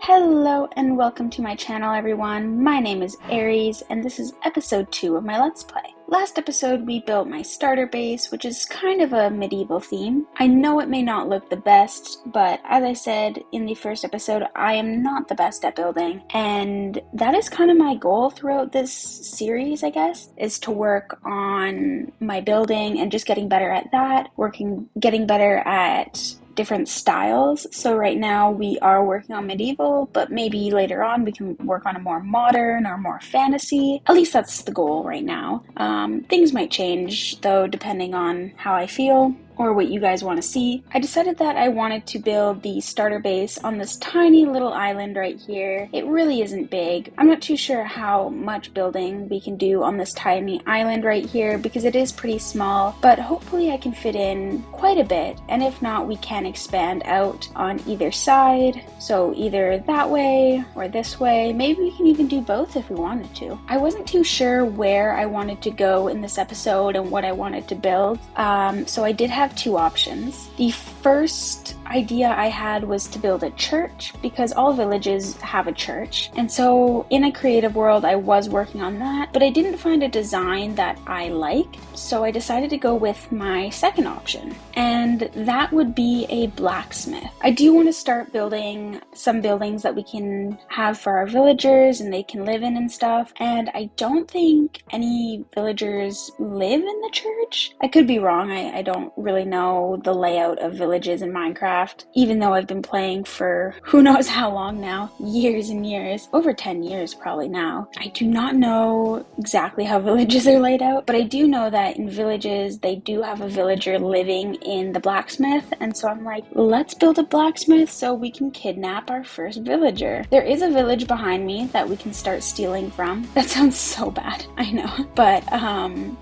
Hello and welcome to my channel, everyone. My name is Aries and this is episode 2 of my Let's Play. Last episode we built my starter base, which is kind of a medieval theme. I know it may not look the best, but as I said in the first episode, I am not the best at building, and that is kind of my goal throughout this series, I guess, is to work on my building and just getting better at that, getting better at different styles. So right now we are working on medieval, but maybe later on we can work on a more modern or more fantasy. At least that's the goal right now. Things might change though, depending on how I feel or what you guys want to see. I decided that I wanted to build the starter base on this tiny little island right here. It really isn't big. I'm not too sure how much building we can do on this tiny island right here because it is pretty small, but hopefully I can fit in quite a bit, and if not, we can expand out on either side. So either that way or this way. Maybe we can even do both if we wanted to. I wasn't too sure where I wanted to go in this episode and what I wanted to build, so I did have two options. The first idea I had was to build a church because all villages have a church, and so in a creative world I was working on that, but I didn't find a design that I liked, so I decided to go with my second option, and that would be a blacksmith. I do want to start building some buildings that we can have for our villagers and they can live in and stuff, and I don't think any villagers live in the church. I could be wrong. I don't really know the layout of villages in Minecraft, even though I've been playing for who knows how long now, years and years, over 10 years probably now. I do not know exactly how villages are laid out, but I do know that in villages they do have a villager living in the blacksmith, and so I'm like, let's build a blacksmith so we can kidnap our first villager. There is a village behind me that we can start stealing from. That sounds so bad, I know, but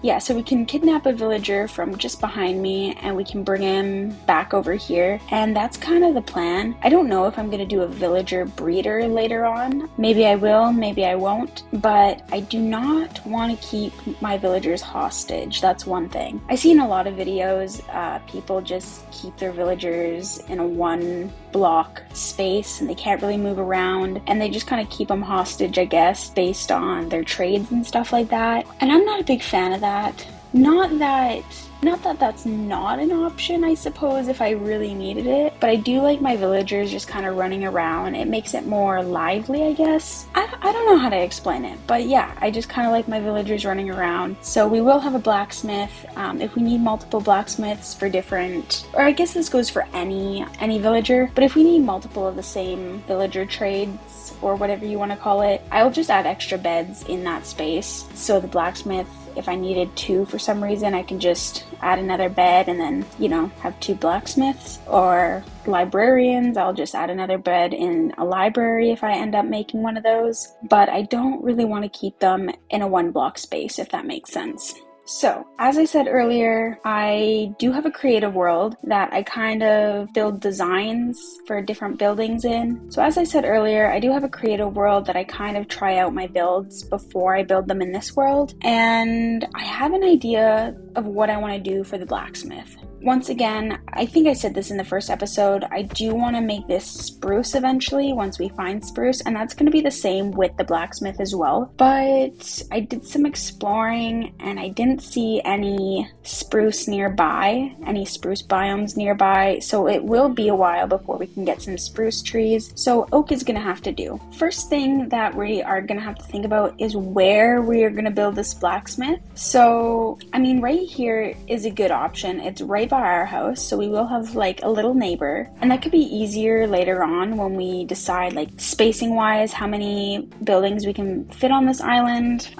yeah, so we can kidnap a villager from just behind me and we can bring him back over here, and that's kind of the plan. I don't know if I'm gonna do a villager breeder later on. Maybe I will, maybe I won't, but I do not want to keep my villagers hostage. That's one thing. I see in a lot of videos, people just keep their villagers in a one block space and they can't really move around, and they just kind of keep them hostage, I guess, based on their trades and stuff like that. And I'm not a big fan of that. Not that that's not an option, I suppose, if I really needed it, but I do like my villagers just kind of running around. It makes it more lively, I guess. I don't know how to explain it, but yeah, I just kind of like my villagers running around. So we will have a blacksmith. If we need multiple blacksmiths for different, or I guess this goes for any villager, but if we need multiple of the same villager trades, or whatever you want to call it, I'll just add extra beds in that space. So the blacksmith, if I needed 2 for some reason, I can just add another bed and then, you know, have 2 blacksmiths. Or librarians, I'll just add another bed in a library if I end up making one of those. But I don't really want to keep them in a 1 block space, if that makes sense. So, as I said earlier, I do have a creative world that I kind of build designs for different buildings in. So as I said earlier, I do have a creative world that I kind of try out my builds before I build them in this world. And I have an idea of what I want to do for the blacksmith. Once again, I think I said this in the first episode, I do want to make this spruce eventually once we find spruce, and that's going to be the same with the blacksmith as well. But I did some exploring and I didn't see any spruce nearby, any spruce biomes nearby, so it will be a while before we can get some spruce trees. So oak is going to have to do. First thing that we are going to have to think about is where we are going to build this blacksmith. So, I mean, right here is a good option. It's right by our house, so we will have like a little neighbor, and that could be easier later on when we decide, like, spacing wise, how many buildings we can fit on this island,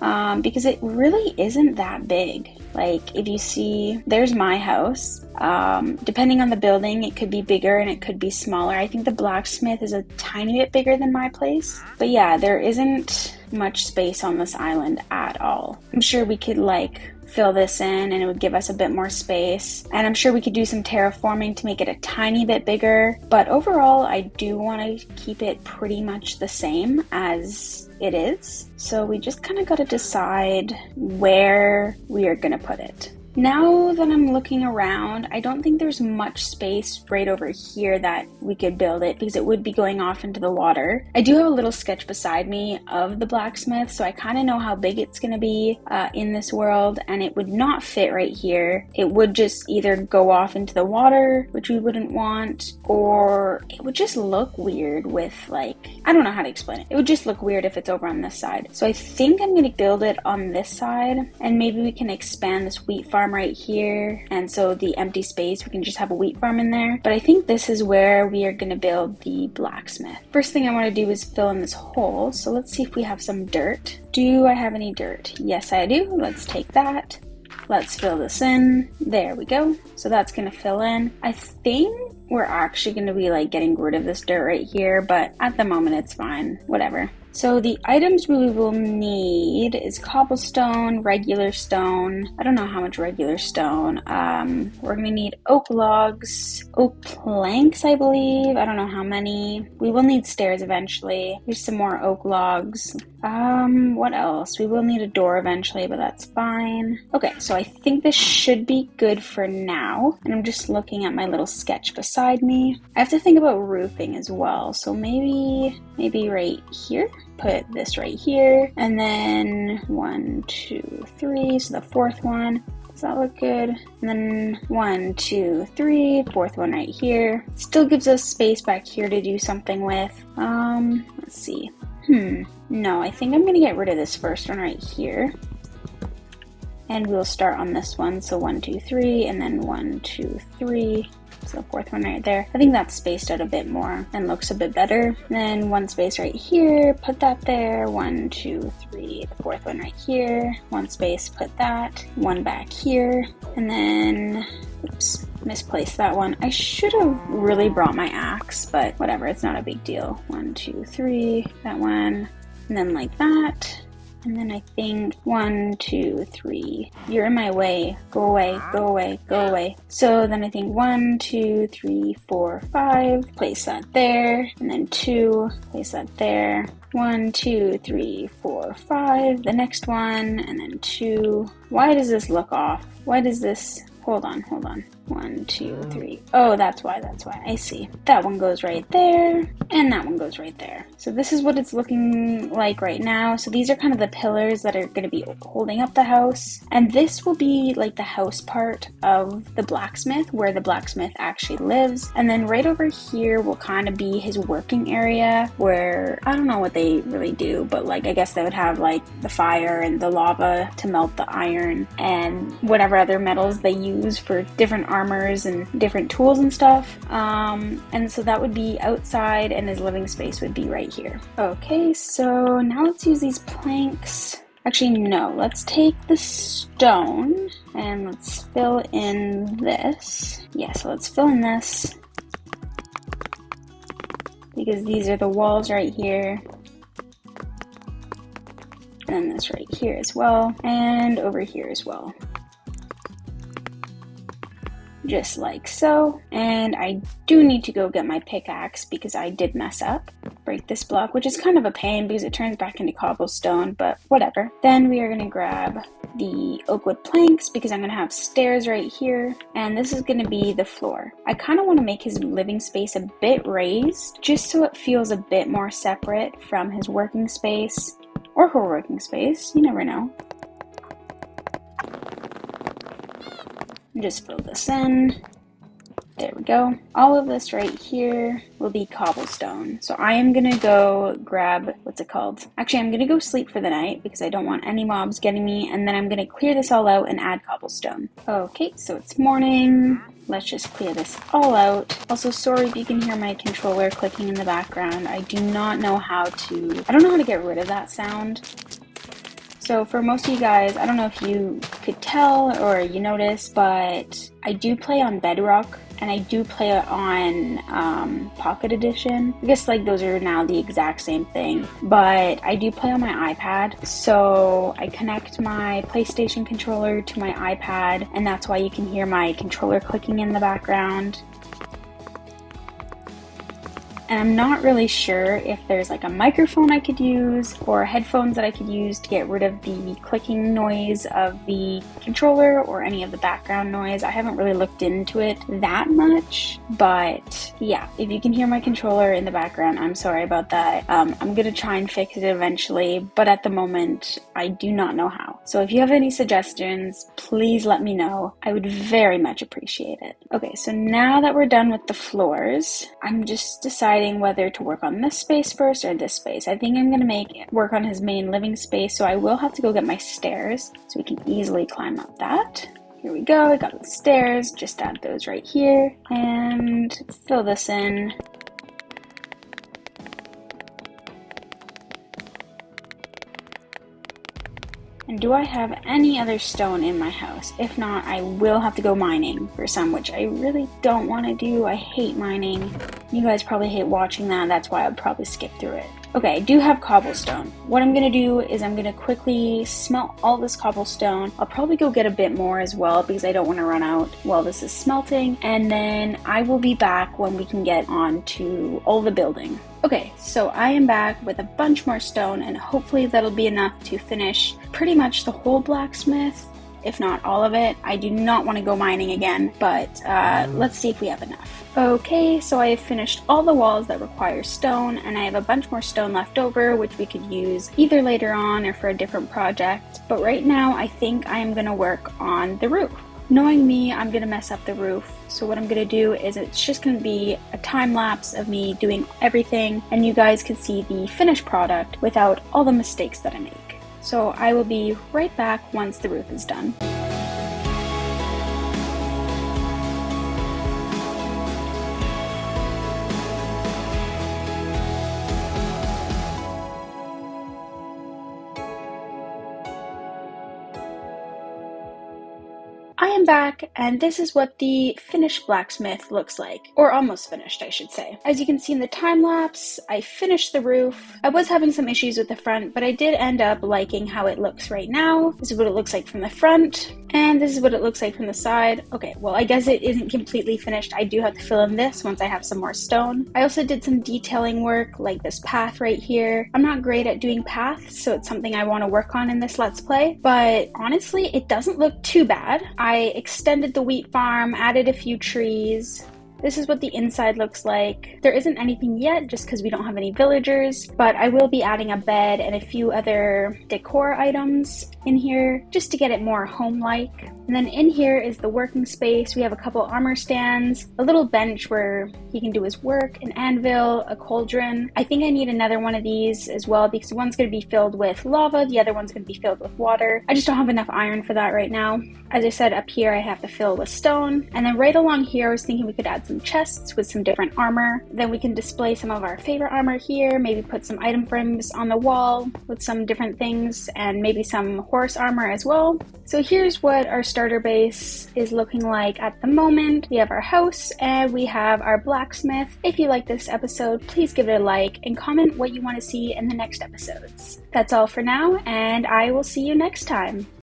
because it really isn't that big. Like, if you see, there's my house. Depending on the building, it could be bigger and it could be smaller. I think the blacksmith is a tiny bit bigger than my place, but yeah, there isn't much space on this island at all. I'm sure we could like fill this in and it would give us a bit more space, and I'm sure we could do some terraforming to make it a tiny bit bigger, but overall I do want to keep it pretty much the same as it is. So we just kind of got to decide where we are going to put it. Now that I'm looking around, I don't think there's much space right over here that we could build it because it would be going off into the water. I do have a little sketch beside me of the blacksmith, so I kind of know how big it's going to be in this world, and it would not fit right here. It would just either go off into the water, which we wouldn't want, or it would just look weird with like, I don't know how to explain it. It would just look weird if it's over on this side. So I think I'm going to build it on this side, and maybe we can expand this wheat farm right here, and so the empty space we can just have a wheat farm in there. But I think this is where we are going to build the blacksmith. First thing I want to do is fill in this hole, so let's see if we have some dirt. Do I have any dirt? Yes, I do. Let's take that. Let's fill this in. There we go. So that's going to fill in. I think we're actually going to be like getting rid of this dirt right here, but at the moment it's fine. Whatever. So the items we will need is cobblestone, regular stone. I don't know how much regular stone. We're gonna need oak logs, oak planks, I believe. I don't know how many. We will need stairs eventually. Here's some more oak logs. What else? We will need a door eventually, but that's fine. Okay, so I think this should be good for now. And I'm just looking at my little sketch beside me. I have to think about roofing as well. So maybe right here. Put this right here, and then 1, 2, 3, so the fourth one. Does that look good? And then 1, 2, 3, fourth one right here. Still gives us space back here to do something with. Let's see. No, I think I'm gonna get rid of this first one right here. And we'll start on this one. So 1, 2, 3, and then 1, 2, 3. So the fourth one right there. I think that's spaced out a bit more and looks a bit better. Then one space right here, put that there. 1, 2, 3, the fourth one right here. One space, put that. One back here. And then, oops, misplaced that one. I should have really brought my axe, but whatever, it's not a big deal. 1, 2, 3, that one. And then like that. And then I think 1, 2, 3. You're in my way. Go away, go away, go away. So then I think 1, 2, 3, 4, 5. Place that there. And then 2. Place that there. 1, 2, 3, 4, 5. The next one. And then 2. Why does this look off? Why does this... Hold on. 1, 2, 3. Oh, that's why. I see. That one goes right there, and that one goes right there. So this is what it's looking like right now. So these are kind of the pillars that are going to be holding up the house. And this will be like the house part of the blacksmith, where the blacksmith actually lives. And then right over here will kind of be his working area, where I don't know what they really do, but like I guess they would have like the fire and the lava to melt the iron and whatever other metals they use for different armors and different tools and stuff. And so that would be outside, and his living space would be right here. Okay, so now let's use these planks. Actually, no, let's take the stone and let's fill in this. Yeah, so let's fill in this, because these are the walls right here. And this right here as well, and over here as well. Just like so. And I do need to go get my pickaxe because I did mess up. Break this block, which is kind of a pain because it turns back into cobblestone, but whatever. Then we are going to grab the oak wood planks because I'm going to have stairs right here, and this is going to be the floor. I kind of want to make his living space a bit raised just so it feels a bit more separate from his working space, or her working space, you never know. Just fill this in. There we go. All of this right here will be cobblestone. So I am gonna go grab, what's it called? Actually, I'm gonna go sleep for the night because I don't want any mobs getting me, and then I'm gonna clear this all out and add cobblestone. Okay, so it's morning. Let's just clear this all out. Also, sorry if you can hear my controller clicking in the background. I don't know how to get rid of that sound. So for most of you guys, I don't know if you could tell or you noticed, but I do play on Bedrock and I do play it on Pocket Edition. I guess like those are now the exact same thing, but I do play on my iPad. So I connect my PlayStation controller to my iPad, and that's why you can hear my controller clicking in the background. and I'm not really sure if there's like a microphone I could use or headphones that I could use to get rid of the clicking noise of the controller or any of the background noise. I haven't really looked into it that much, but yeah, if you can hear my controller in the background, I'm sorry about that. I'm gonna try and fix it eventually, but at the moment, I do not know how. So if you have any suggestions, please let me know. I would very much appreciate it. Okay, so now that we're done with the floors, I'm just deciding whether to work on this space first or this space. I think I'm gonna work on his main living space, so I will have to go get my stairs so we can easily climb up that. Here we go, I got the stairs, just add those right here, and fill this in. And do I have any other stone in my house? If not, I will have to go mining for some, which I really don't want to do. I hate mining. You guys probably hate watching that. That's why I'll probably skip through it. Okay, I do have cobblestone. What I'm gonna do is I'm gonna quickly smelt all this cobblestone. I'll probably go get a bit more as well because I don't want to run out while this is smelting. And then I will be back when we can get on to all the building. Okay, so I am back with a bunch more stone, and hopefully that'll be enough to finish pretty much the whole blacksmith, if not all of it. I do not want to go mining again, but let's see if we have enough. Okay, so I have finished all the walls that require stone, and I have a bunch more stone left over, which we could use either later on or for a different project. But right now, I think I am going to work on the roof. Knowing me, I'm going to mess up the roof. So what I'm going to do is it's just going to be a time lapse of me doing everything, and you guys can see the finished product without all the mistakes that I make. So I will be right back once the roof is done. I am back, and this is what the finished blacksmith looks like, or almost finished, I should say. As you can see in the time lapse, I finished the roof. I was having some issues with the front, but I did end up liking how it looks right now. This is what it looks like from the front, and this is what it looks like from the side. Okay, well, I guess it isn't completely finished. I do have to fill in this once I have some more stone. I also did some detailing work, like this path right here. I'm not great at doing paths, so it's something I want to work on in this Let's Play, but honestly, it doesn't look too bad. I extended the wheat farm, added a few trees. This is what the inside looks like. There isn't anything yet just because we don't have any villagers, but I will be adding a bed and a few other decor items in here just to get it more home-like. And then in here is the working space. We have a couple armor stands, a little bench where he can do his work, an anvil, a cauldron. I think I need another one of these as well because one's going to be filled with lava, the other one's going to be filled with water. I just don't have enough iron for that right now. As I said, up here I have to fill with stone. And then right along here I was thinking we could add some chests with some different armor. Then we can display some of our favorite armor here, maybe put some item frames on the wall with some different things, and maybe some horse armor as well. So here's what our starter base is looking like at the moment. We have our house and we have our blacksmith. If you like this episode, please give it a like and comment what you want to see in the next episodes. That's all for now, and I will see you next time.